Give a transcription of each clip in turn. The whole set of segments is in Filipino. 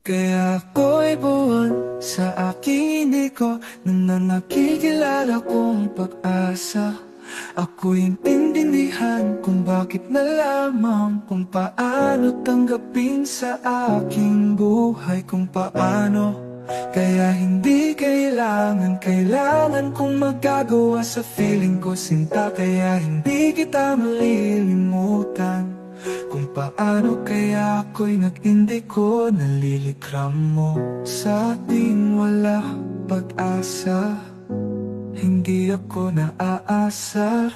Kaya ako'y buwan sa aking ko na nakikilala kong pag-asa. Ako'y intindihan kung bakit na lamang, kung paano tanggapin sa aking buhay, kung paano. Kaya hindi kailangan kong magagawa sa feeling ko, sinta. Kaya hindi kita malilimutan. Kung paano kaya ako'y nag-indiko, nalilikram mo sa ating wala pag-asa. Hindi ako naaasar,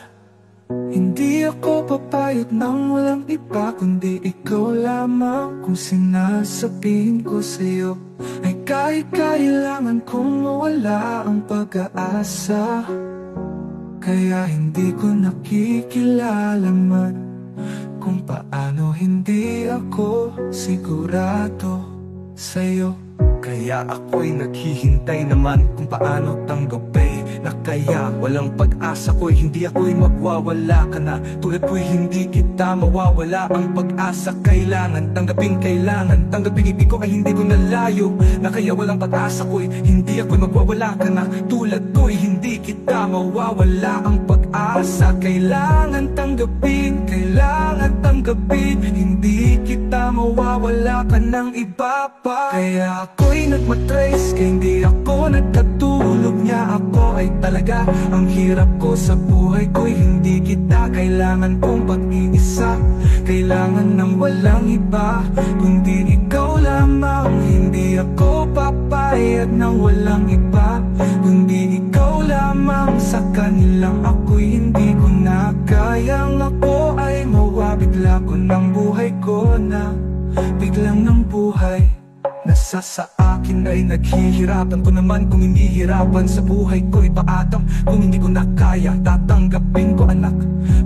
hindi ako papayag nang walang iba kundi ikaw lamang. Kung sinasabihin ko sa'yo ay kahit kailangan kong mawala ang pag-aasa. Kaya hindi ko nakikilalaman kung paano hindi ako sigurado sa'yo. Kaya ako'y naghihintay naman kung paano tanggapin na kaya walang pag-asa ko'y hindi ako'y magwawala ka na. Tulad ko'y hindi kita mawawala ang pag-asa. Kailangan tanggapin ibig ko ay hindi ko nalayo na kaya walang pag-asa ko'y hindi ako'y magwawala ka na. Tulad ko'y hindi kita mawawala ang pag-asa. Kailangan tanggapin hindi kita mawawala ka ng iba pa. Kaya ako'y nagmatrace, kaya hindi ako nagkatulog niya. Ako ay talaga ang hirap ko sa buhay ko'y hindi kita kailangan kong pag-iisa. Kailangan ng walang iba kundi ikaw lamang. Hindi ako papayag ng walang iba kundi ikaw lamang. Sa kanilang ako'y hindi ko na kayang ako ay mawabigla ko ng buhay ko na biglang ng buhay. Nasa sa akin ay naghihirapan ko naman kung hindi hirapan sa buhay ko'y paatang. Kung hindi ko na kaya, tatanggapin ko anak.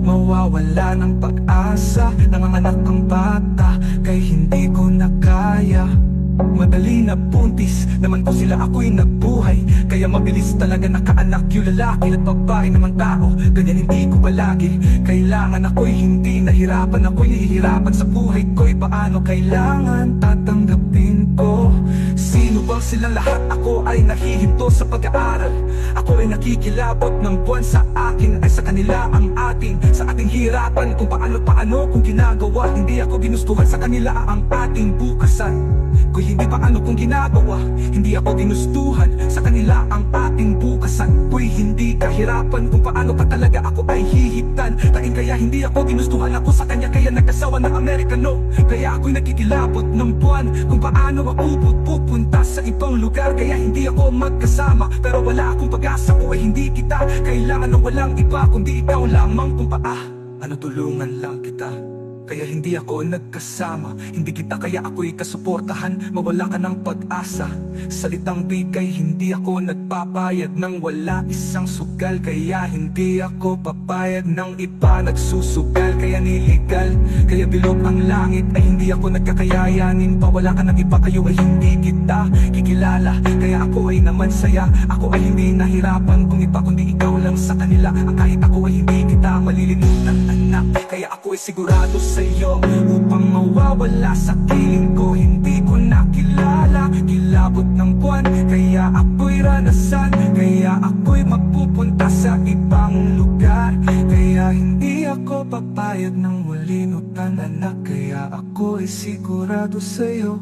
Mawawala ng pag-asa, nanganganak ang bata, kay hindi ko na kaya. Madali na buntis naman ko sila, ako'y nagbuhay. Kaya mabilis talaga nakaanak yung lalaki at babae naman tao. Ganyan hindi ko palagi kailangan, ako'y hindi nahirapan. Ako'y nahihirapan sa buhay ko'y paano kailangan tatanggapin ko. Sino bang silang lahat? Ako ay nahihinto sa pag-aaral. Ako ay nakikilabot ng buwan sa akin ay sa kanila ang ating. Sa ating hirapan kung paano kung ginagawa. Hindi ako ginustuhan sa kanila ang ating bukasan. Kung hindi paano kung ginagawa, hindi ako ginustuhan sa kanila ang ating bukasan. Ko'y hindi kahirapan kung paano pa talaga ako ay hihigtan. Taing kaya hindi ako ginustuhan ako sa kanya, kaya nagkasawa ng Amerikano. Kaya ako'y nagkikilabot ng buwan kung paano ako pupunta sa ibang lugar. Kaya hindi ako magkasama, pero wala akong pag-asa ko ay hindi kita kailangan ng walang iba kundi ikaw lamang. Kung ano tulungan lang kita, kaya hindi ako nagkasama. Hindi kita kaya ako'y kasuportahan. Mawala ka ng pag-asa. Salitang bigay, hindi ako nagpapayag ng wala isang sugal. Kaya hindi ako papayag ng iba nagsusugal. Kaya niligal, kaya bilog ang langit ay hindi ako nagkakayayanin. Pawala ka ng iba, kayo ay hindi kita kikilala. Kaya ako ay naman saya, ako ay hindi nahirapan kung iba kundi ikaw lang sa kanila. Ang kahit ako ay hindi kita malilimutan anak. Kaya ako ay sigurado sa'yo upang mawawala sa piling ko. Hindi ko nakilala, kilabot ng buwan. Kaya ako'y ranasan, kaya ako'y magpupunta sa ibang lugar. Kaya hindi ako papayag ng walinutan anak. Kaya ako ay sigurado sa'yo.